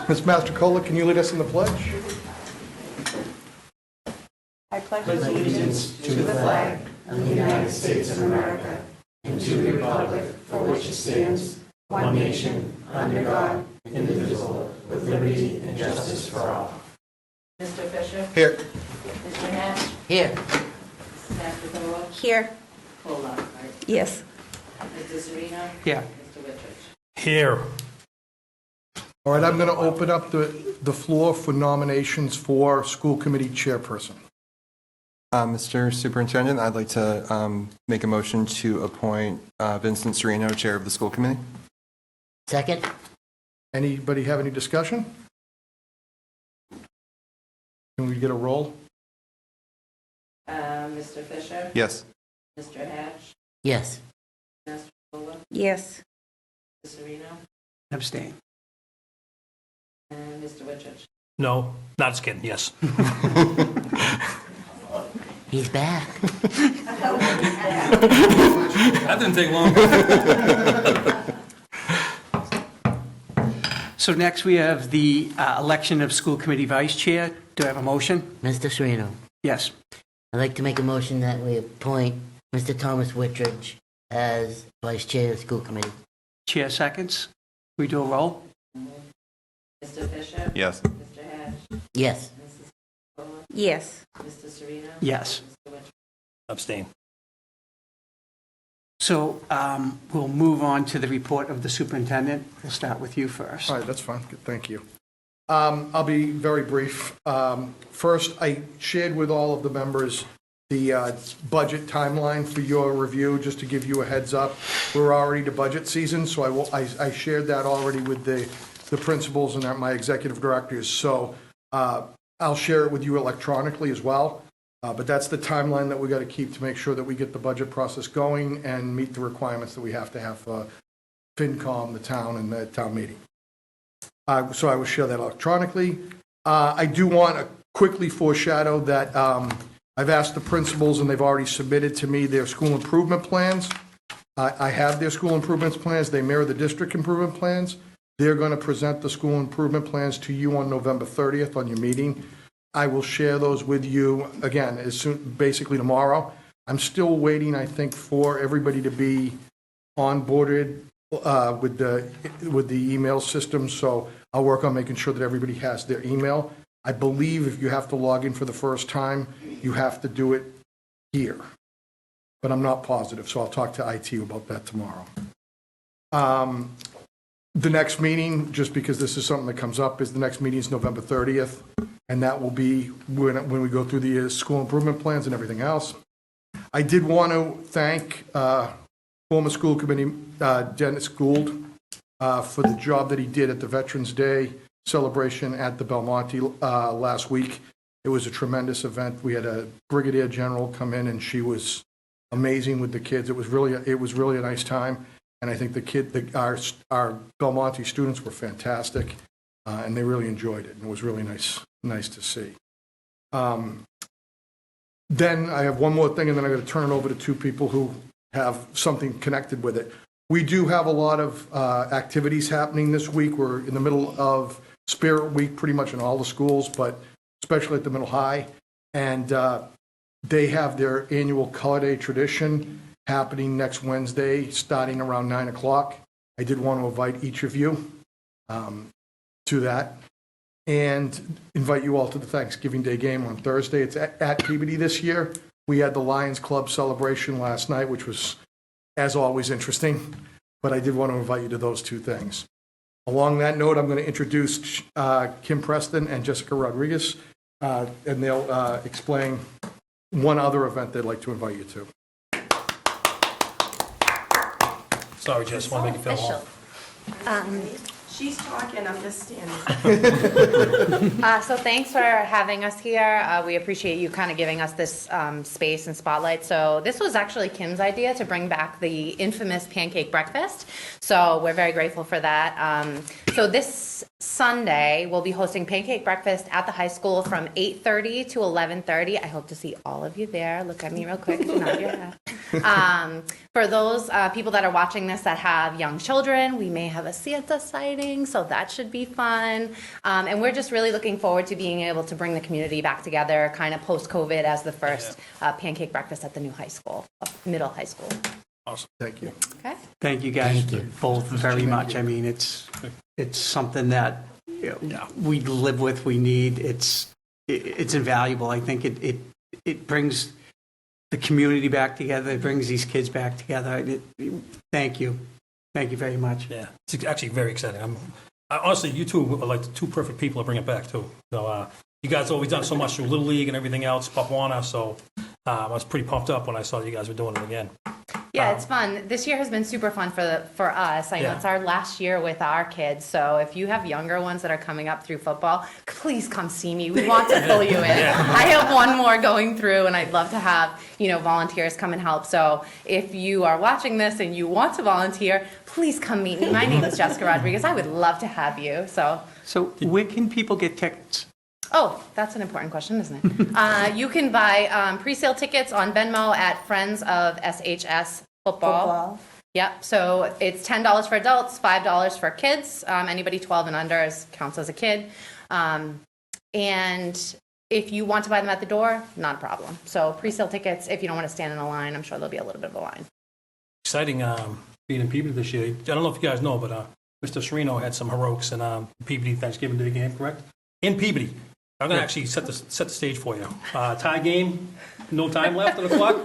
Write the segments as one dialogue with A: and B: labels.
A: Ms. Mastrocola, can you lead us in the pledge?
B: I pledge allegiance to the flag of the United States of America and to the republic for which it stands, one nation, under God, indivisible, with liberty and justice for all.
C: Mr. Fisher?
A: Here.
C: Mr. Hatch?
D: Here.
C: Mrs. Mastrocola?
B: Here.
C: Hold on, right.
B: Yes.
C: Mr. Sereno?
D: Here.
C: Mr. Wittridge?
E: Here.
A: All right, I'm going to open up the floor for nominations for school committee chairperson.
F: Mr. Superintendent, I'd like to make a motion to appoint Vincent Sereno, Chair of the School Committee.
D: Second?
A: Anybody have any discussion? Can we get a roll?
C: Mr. Fisher?
F: Yes.
C: Mr. Hatch?
D: Yes.
C: Mastrocola?
B: Yes.
C: Mr. Sereno?
D: Abstain.
C: And Mr. Wittridge?
E: No, not just kidding, yes.
D: He's back.
E: That didn't take long.
G: So next we have the election of school committee vice chair. Do I have a motion?
D: Mr. Sereno,
G: Yes.
D: I'd like to make a motion that we appoint Mr. Thomas Wittridge as vice chair of the school committee.
G: Chair seconds. We do a roll?
C: Mr. Fisher?
F: Yes.
C: Mr. Hatch?
D: Yes.
C: Mrs. Mastrocola?
B: Yes.
C: Mr. Sereno?
G: Yes.
C: Mr. Wittridge?
E: Abstain.
G: So we'll move on to the report of the superintendent. We'll start with you first.
A: All right, that's fine. Good, thank you. I'll be very brief. First, I shared with all of the members the budget timeline for your review, just to give you a heads up. We're already to budget season, so I shared that already with the principals and my executive directors. So I'll share it with you electronically as well. But that's the timeline that we got to keep to make sure that we get the budget process going and meet the requirements that we have to have for FinCom, the town, and the town meeting. So I will share that electronically. I do want to quickly foreshadow that I've asked the principals, and they've already submitted to me their school improvement plans. I have their school improvements plans. They mirror the district improvement plans. They're going to present the school improvement plans to you on November 30th on your meeting. I will share those with you, again, as soon, basically tomorrow. I'm still waiting, I think, for everybody to be onboarded with the email system, so I'll work on making sure that everybody has their email. I believe if you have to log in for the first time, you have to do it here, but I'm not positive, so I'll talk to IT about that tomorrow. The next meeting, just because this is something that comes up, is the next meeting is November 30th, and that will be when we go through the school improvement plans and everything else. I did want to thank former school committee Dennis Gould for the job that he did at the Veterans Day celebration at the Belmonte last week. It was a tremendous event. We had a brigadier general come in, and she was amazing with the kids. It was really a nice time. And I think our Belmonte students were fantastic, and they really enjoyed it. And it was really nice to see. Then I have one more thing, and then I'm going to turn it over to two people who have something connected with it. We do have a lot of activities happening this week. We're in the middle of Spirit Week pretty much in all the schools, but especially at the middle high. And they have their annual Color Day tradition happening next Wednesday, starting around 9 o'clock. I did want to invite each of you to that, and invite you all to the Thanksgiving Day game on Thursday. It's at Peabody this year. We had the Lions Club celebration last night, which was, as always, interesting, but I did want to invite you to those two things. Along that note, I'm going to introduce Kim Preston and Jessica Rodriguez, and they'll explain one other event they'd like to invite you to.
E: Sorry, Jess, want to make you feel home.
B: She's talking, I'm just standing.
H: So thanks for having us here. We appreciate you kind of giving us this space and spotlight. So this was actually Kim's idea to bring back the infamous pancake breakfast. So we're very grateful for that. So this Sunday, we'll be hosting pancake breakfast at the high school from 8:30 to 11:30. I hope to see all of you there. Look at me real quick if you nod your head. For those people that are watching this that have young children, we may have a Santa sighting, so that should be fun. And we're just really looking forward to being able to bring the community back together, kind of post-COVID, as the first pancake breakfast at the new high school, middle high school.
E: Awesome.
A: Thank you.
H: Okay?
G: Thank you guys
D: Thank you.
G: both very much. I mean, it's something that we live with, we need. It's invaluable. I think it brings the community back together. It brings these kids back together. Thank you. Thank you very much.
E: Yeah, it's actually very exciting. Honestly, you two are like the two perfect people to bring it back too. So you guys always done so much through Little League and everything else, Papuana. So I was pretty pumped up when I saw you guys were doing it again.
H: Yeah, it's fun. This year has been super fun for us. I know
E: Yeah.
H: it's our last year with our kids, so if you have younger ones that are coming up through football, please come see me. We want to pull you in. I have one more going through, and I'd love to have, volunteers come and help. So if you are watching this and you want to volunteer, please come meet me. My name is Jessica Rodriguez. I would love to have you. So
G: where can people get tickets?
H: Oh, that's an important question, isn't it? You can buy pre-sale tickets on Venmo at Friends of SHS Football. Yep, so it's $10 for adults, $5 for kids. Anybody 12 and under counts as a kid. And if you want to buy them at the door, not a problem. So pre-sale tickets, if you don't want to stand in a line, I'm sure there'll be a little bit of a line.
E: Exciting being in Peabody this year. I don't know if you guys know, but Mr. Serino had some heroics in Peabody Thanksgiving Day game, correct? In Peabody. I'm going to actually set the stage for you. Tie game, no time left on the clock.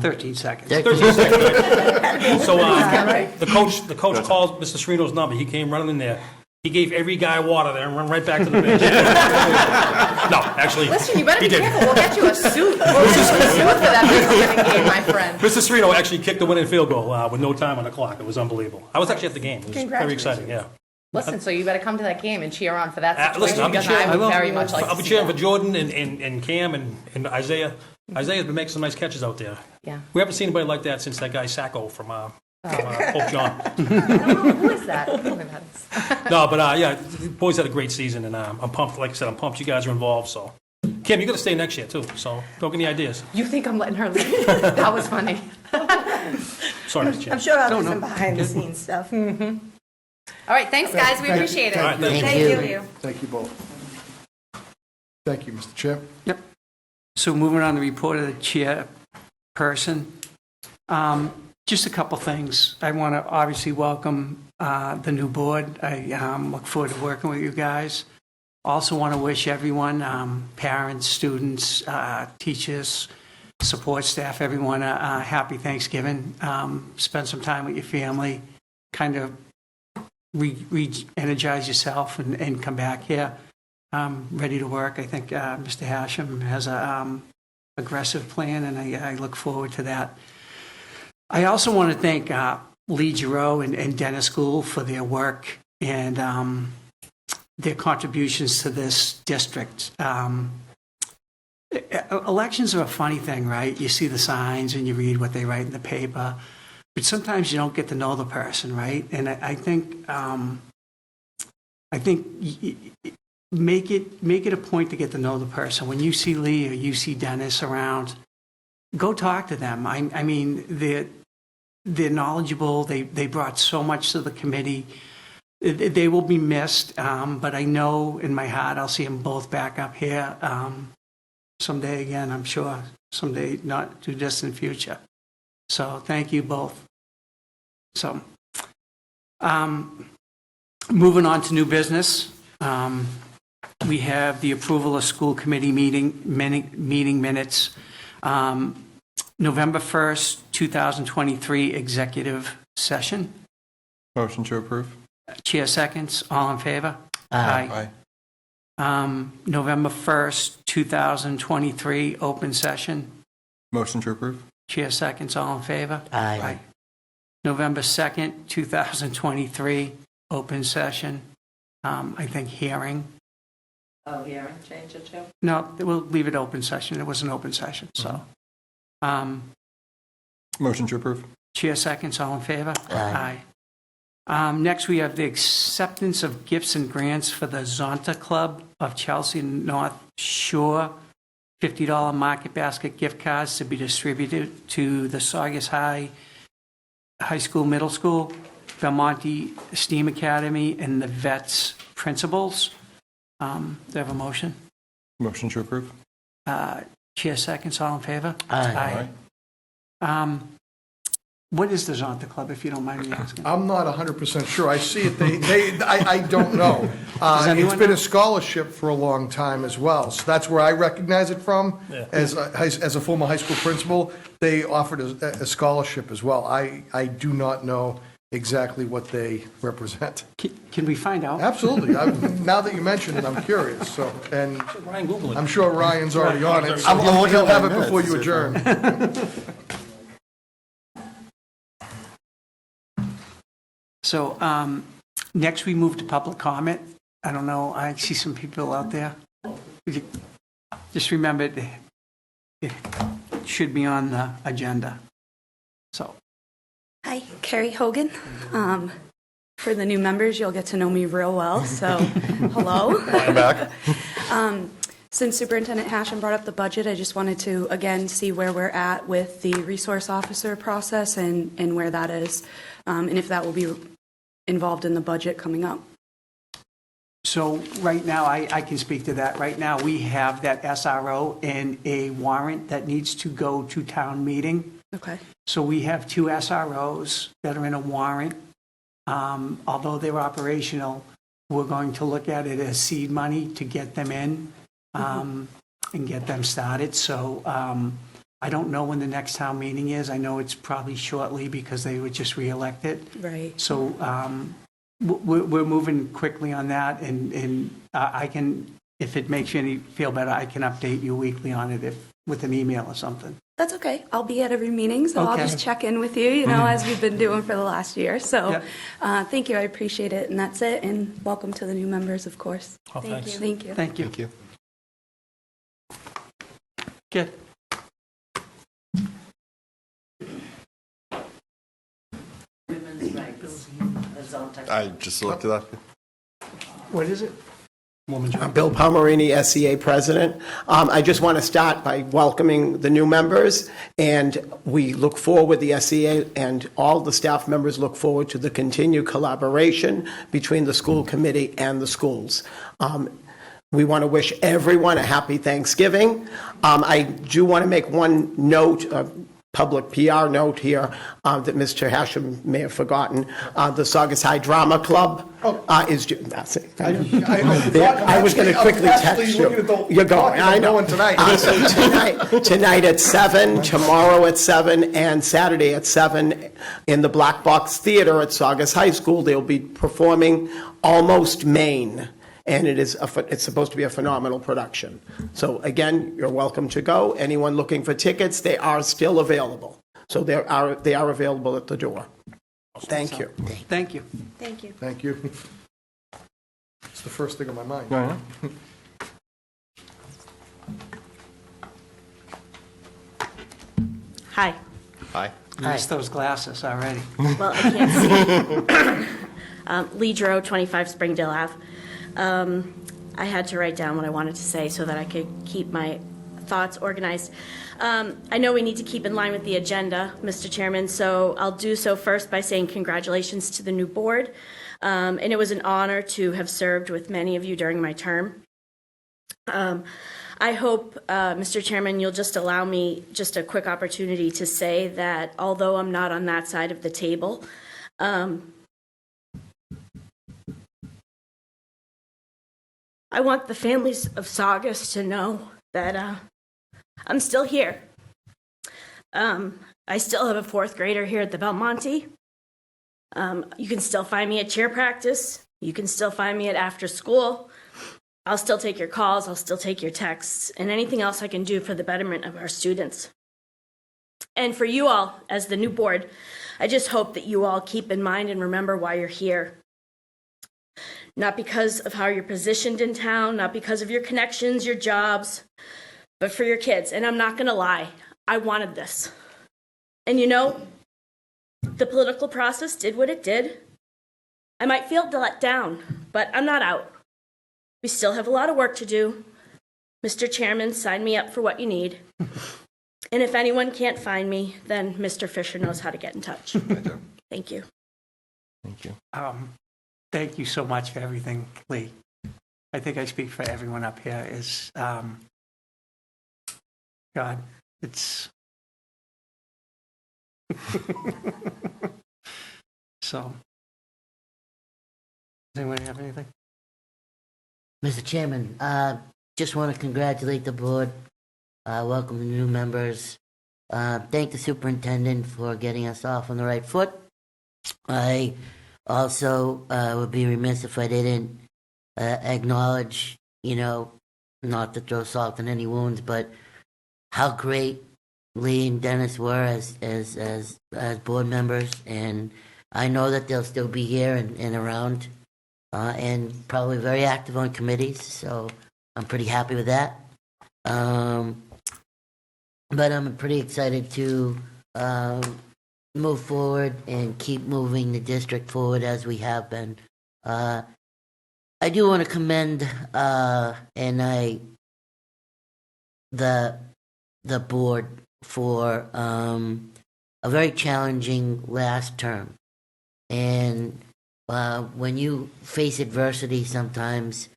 G: 13 seconds.
E: 13 seconds. So the coach called Mr. Serino's number. He came running in there. He gave every guy water there and ran right back to the bench. No, actually,
H: Listen, you better
E: he
H: be
E: did.
H: careful. We'll get you a suit. We'll get you a suit for that Thanksgiving game, my friend.
E: Mr. Serino actually kicked the winning field goal with no time on the clock. It was unbelievable. I was actually at the game. It was very exciting, yeah.
H: Listen, so you better come to that game and cheer on for that situation,
E: Listen, I'll be
H: because
E: cheering.
H: I would very much like
E: I'll
H: to
E: be
H: see
E: cheering for
H: that.
E: Jordan and Cam and Isaiah. Isaiah's been making some nice catches out there.
H: Yeah.
E: We haven't seen anybody like that since that guy Sacco from Pope John.
H: I don't know who is that. I don't know who that is.
E: No, but yeah, the boys had a great season, and I'm pumped. Like I said, I'm pumped you guys are involved. So, Kim, you got to stay next year too. So, don't get any ideas.
H: You think I'm letting her leave? That was funny.
E: Sorry, Mr. Chair.
B: I'm sure I'll do some behind-the-scenes stuff.
H: All right, thanks, guys. We appreciate it.
E: All right, thank you.
D: Thank you.
A: Thank you both. Thank you, Mr. Chair.
G: Yep. So moving on to the report of the chairperson. Just a couple things. I want to obviously welcome the new board. I look forward to working with you guys. Also want to wish everyone, parents, students, teachers, support staff, everyone a happy Thanksgiving. Spend some time with your family, kind of re-energize yourself and come back here ready to work. I think Mr. Hashem has a aggressive plan, and I look forward to that. I also want to thank Lee Giroux and Dennis Gould for their work and their contributions to this district. Elections are a funny thing, right? You see the signs and you read what they write in the paper, but sometimes you don't get to know the person, right? And I think make it a point to get to know the person. When you see Lee or you see Dennis around, go talk to them. I mean, they're knowledgeable. They brought so much to the committee. They will be missed, but I know in my heart I'll see them both back up here someday again, I'm sure. Someday, not too distant future. So thank you both. So moving on to new business. We have the approval of school committee meeting minutes. November 1st, 2023 executive session.
F: Motion to approve.
G: Chair seconds. All in favor?
D: Aye.
G: November 1st, 2023 open session.
F: Motion to approve.
G: Chair seconds. All in favor?
D: Aye.
G: November 2nd, 2023 open session. I think hearing.
C: Oh, hearing, change it to?
G: No, we'll leave it open session. It was an open session, so.
F: Motion to approve.
G: Chair seconds, all in favor?
D: Aye.
G: Next, we have the acceptance of gifts and grants for the Zonta Club of Chelsea North Shore, $50 market basket gift cards to be distributed to the Saugus High School, Middle School, Belmonte STEAM Academy, and the VETS principals. Do I have a motion?
F: Motion to approve.
G: Chair seconds, all in favor?
D: Aye.
G: What is the Zonta Club, if you don't mind me asking?
A: I'm not 100% sure. I see it, I don't know.
G: Does anyone
A: It's been
G: know?
A: a scholarship for a long time as well, so that's where I recognize it from.
E: Yeah.
A: As a former high school principal, they offered a scholarship as well. I do not know exactly what they represent.
G: Can we find out?
A: Absolutely. Now that you mention it, I'm curious, so, and
E: Ryan, Google it.
A: I'm sure Ryan's already on it, so he'll have it before you adjourn.
G: So next, we move to public comment. I don't know, I see some people out there. Just remember, it should be on the agenda. So,
B: Hi, Carrie Hogan. For the new members, you'll get to know me real well, so hello.
F: I'm back.
B: Since Superintendent Hashem brought up the budget, I just wanted to, again, see where we're at with the resource officer process and where that is, and if that will be involved in the budget coming up.
G: so right now, I can speak to that. Right now, we have that SRO and a warrant that needs to go to town meeting.
B: Okay.
G: So we have 2 SROs that are in a warrant. Although they're operational, we're going to look at it as seed money to get them in and get them started. So I don't know when the next town meeting is. I know it's probably shortly because they were just reelected.
B: Right.
G: So we're moving quickly on that, and I can, if it makes you feel better, I can update you weekly on it with an email or something.
B: That's okay. I'll be at every meeting, so I'll
G: Okay.
B: just check in with you, as we've been doing for the last year. So
G: Yep.
B: thank you. I appreciate it. And that's it. And welcome to the new members, of course.
E: Oh, thanks.
B: Thank you.
G: Thank you.
F: Thank you.
G: Good.
C: Women's rights. The Zonta.
F: I just looked it up.
G: What is it?
E: Woman's
I: I'm Bill Palmerini, SEA President. I just want to start by welcoming the new members, and we look forward, the SEA and all the staff members look forward to the continued collaboration between the school committee and the schools. We want to wish everyone a happy Thanksgiving. I do want to make one note, a public PR note here, that Mr. Hashem may have forgotten. The Saugus High Drama Club is, that's it. I was going to quickly text you. You're going, I know.
A: Tonight.
I: So tonight at 7, tomorrow at 7, and Saturday at 7 in the Black Box Theater at Saugus High School. They'll be performing Almost Maine, and it's supposed to be a phenomenal production. So again, you're welcome to go. Anyone looking for tickets, they are still available. So they are available at the door. Thank you.
G: Thank you.
B: Thank you.
A: Thank you. It's the first thing on my mind.
F: Go ahead.
J: Hi.
F: Hi.
G: Missed those glasses already.
J: Well, I can't see. Lee Drew, 25 Springdale Ave. I had to write down what I wanted to say so that I could keep my thoughts organized. I know we need to keep in line with the agenda, Mr. Chairman, so I'll do so first by saying congratulations to the new board. And it was an honor to have served with many of you during my term. I hope, Mr. Chairman, you'll just allow me just a quick opportunity to say that although I'm not on that side of the table, I want the families of Saugus to know that I'm still here. I still have a 4th grader here at the Belmonte. You can still find me at cheer practice. You can still find me at after school. I'll still take your calls. I'll still take your texts and anything else I can do for the betterment of our students. And for you all, as the new board, I just hope that you all keep in mind and remember why you're here. Not because of how you're positioned in town, not because of your connections, your jobs, but for your kids. And I'm not going to lie, I wanted this. And you know, the political process did what it did. I might feel let down, but I'm not out. We still have a lot of work to do. Mr. Chairman, sign me up for what you need. And if anyone can't find me, then Mr. Fisher knows how to get in touch. Thank you.
F: Thank you.
G: Thank you so much for everything, Lee. I think I speak for everyone up here. God, it's so. Does anyone have anything?
D: Mr. Chairman, just want to congratulate the board, welcome the new members, thank the superintendent for getting us off on the right foot. I also would be remiss if I didn't acknowledge, not to throw salt in any wounds, but how great Lee and Dennis were as board members, and I know that they'll still be here and around, and probably very active on committees, so I'm pretty happy with that. But I'm pretty excited to move forward and keep moving the district forward as we have been. I do want to commend the board for a very challenging last term. And when you face adversity, sometimes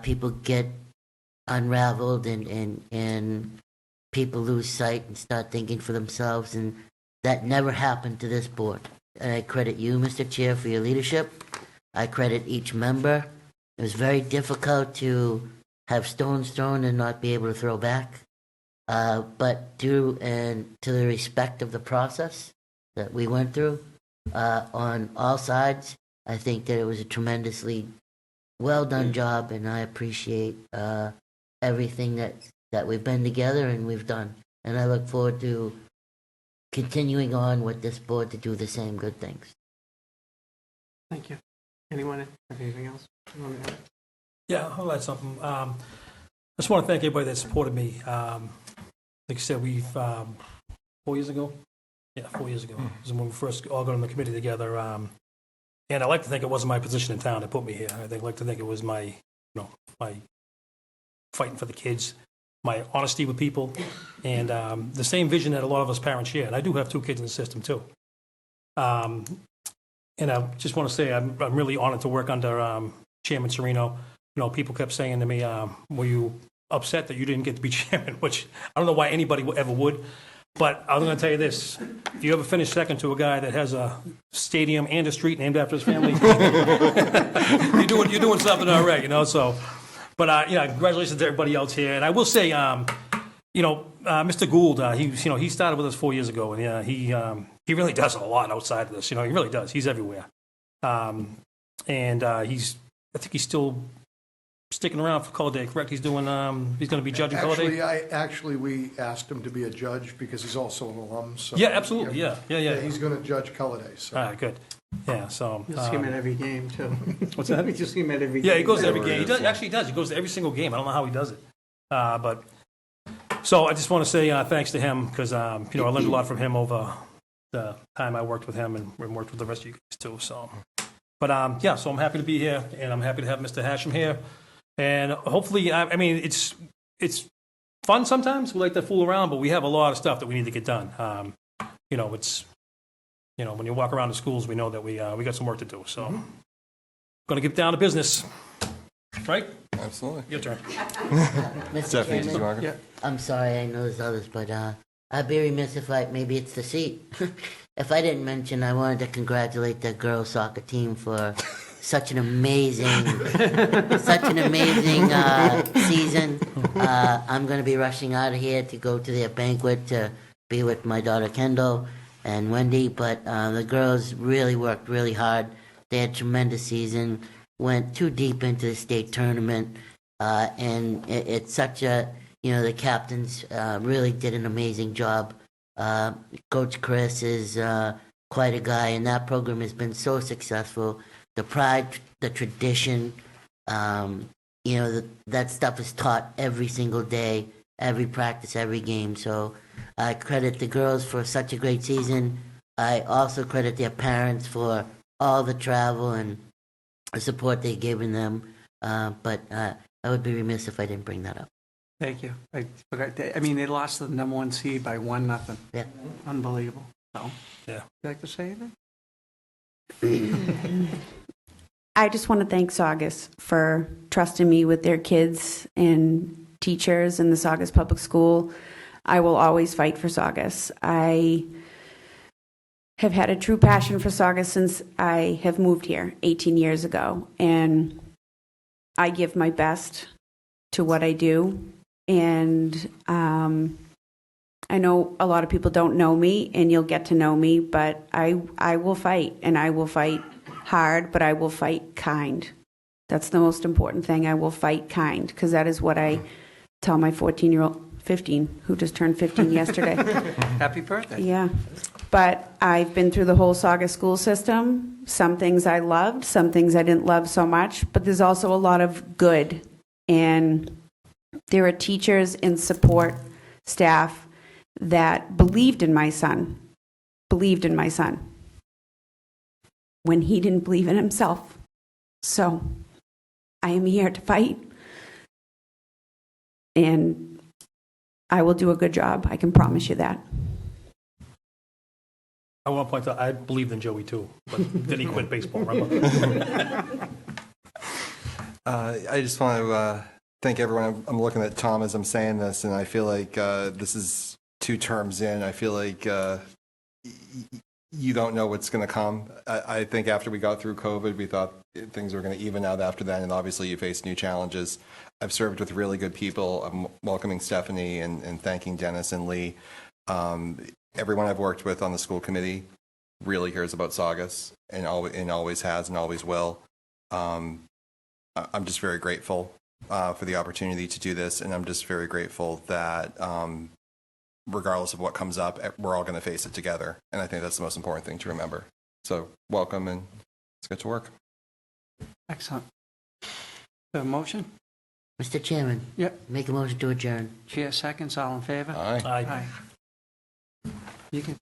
D: people get unraveled and people lose sight and start thinking for themselves. And that never happened to this board. And I credit you, Mr. Chair, for your leadership. I credit each member. It was very difficult to have stones thrown and not be able to throw back. But due to the respect of the process that we went through on all sides, I think that it was a tremendously well done job, and I appreciate everything that we've been together and we've done. And I look forward to continuing on with this board to do the same good things.
G: Thank you. Anyone have anything else?
E: Yeah, I'll add something. I just want to thank everybody that supported me. Like I said, we've 4 years ago. Yeah, 4 years ago. This is when we first all got on the committee together. And I like to think it wasn't my position in town that put me here. Like to think it was my fighting for the kids, my honesty with people, and the same vision that a lot of us parents share. And I do have 2 kids in the system too. And I just want to say I'm really honored to work under Chairman Serino. People kept saying to me, were you upset that you didn't get to be chairman? Which I don't know why anybody ever would. But I'm going to tell you this. If you ever finish second to a guy that has a stadium and a street named after his family, you're doing something all right, So, but, congratulations to everybody else here. And I will say, Mr. Gould, he started with us 4 years ago, and he really does a lot outside of this. He really does. He's everywhere. I think he's still sticking around for Color Day, correct? He's doing. He's going to be judging Color Day.
A: We asked him to be a judge because he's also an alum. So
E: yeah, absolutely. Yeah.
A: He's going to judge Color Day. So.
E: All right, good. Yeah, so
G: You'll see him at every game too.
E: What's that?
G: You'll see him at every game.
E: Yeah, he goes to every game. He does. Actually, he does. He goes to every single game. I don't know how he does it, but so I just want to say thanks to him because I learned a lot from him over the time I worked with him and worked with the rest of you guys too. So, but so I'm happy to be here, and I'm happy to have Mr. Hashem here. And hopefully, it's fun sometimes. We like to fool around, but we have a lot of stuff that we need to get done. It's when you walk around the schools, we know that we got some work to do. So, going to get down to business, right?
F: Absolutely.
E: Your turn.
D: Mr.
F: Stephanie, did you
D: Chairman,
F: want to go?
D: I'm sorry, I know there's others, but I'd be remiss if maybe it's the seat. If I didn't mention, I wanted to congratulate the girls soccer team for such an amazing season. I'm going to be rushing out of here to go to their banquet to be with my daughter Kendall and Wendy, but the girls really worked really hard. They had a tremendous season, went too deep into the state tournament, and it's such a, the captains really did an amazing job. Coach Chris is quite a guy, and that program has been so successful. The pride, the tradition, that stuff is taught every single day, every practice, every game. So I credit the girls for such a great season. I also credit their parents for all the travel and the support they've given them, but I would be remiss if I didn't bring that up.
G: Thank you. I forgot, I mean, they lost the number 1 seed by 1-0.
D: Yeah.
G: Unbelievable. So,
E: Yeah.
G: you like to say anything?
B: I just want to thank Saugus for trusting me with their kids and teachers in the Saugus Public School. I will always fight for Saugus. I have had a true passion for Saugus since I have moved here 18 years ago, and I give my best to what I do. And I know a lot of people don't know me, and you'll get to know me, but I will fight, and I will fight hard, but I will fight kind. That's the most important thing. I will fight kind, because that is what I tell my 15, who just turned 15 yesterday.
G: Happy birthday.
B: Yeah. But I've been through the whole Saugus school system. Some things I loved, some things I didn't love so much, but there's also a lot of good. And there are teachers and support staff that believed in my son when he didn't believe in himself. So I am here to fight, and I will do a good job. I can promise you that.
E: I want to point out, I believed in Joey too, but then he quit baseball, remember?
F: I just want to thank everyone. I'm looking at Tom as I'm saying this, and I feel like this is 2 terms in. I feel like you don't know what's going to come. I think after we got through COVID, we thought things were going to even out after that, and obviously you face new challenges. I've served with really good people. I'm welcoming Stephanie and thanking Dennis and Lee. Everyone I've worked with on the school committee really cares about Saugus and always has and always will. I'm just very grateful for the opportunity to do this, and I'm just very grateful that regardless of what comes up, we're all going to face it together. And I think that's the most important thing to remember. So welcome, and let's get to work.
G: Excellent. The motion?
D: Mr. Chairman?
G: Yep.
D: Make a motion to adjourn.
G: Chair seconds, all in favor?
F: Aye.
E: Aye.
G: You can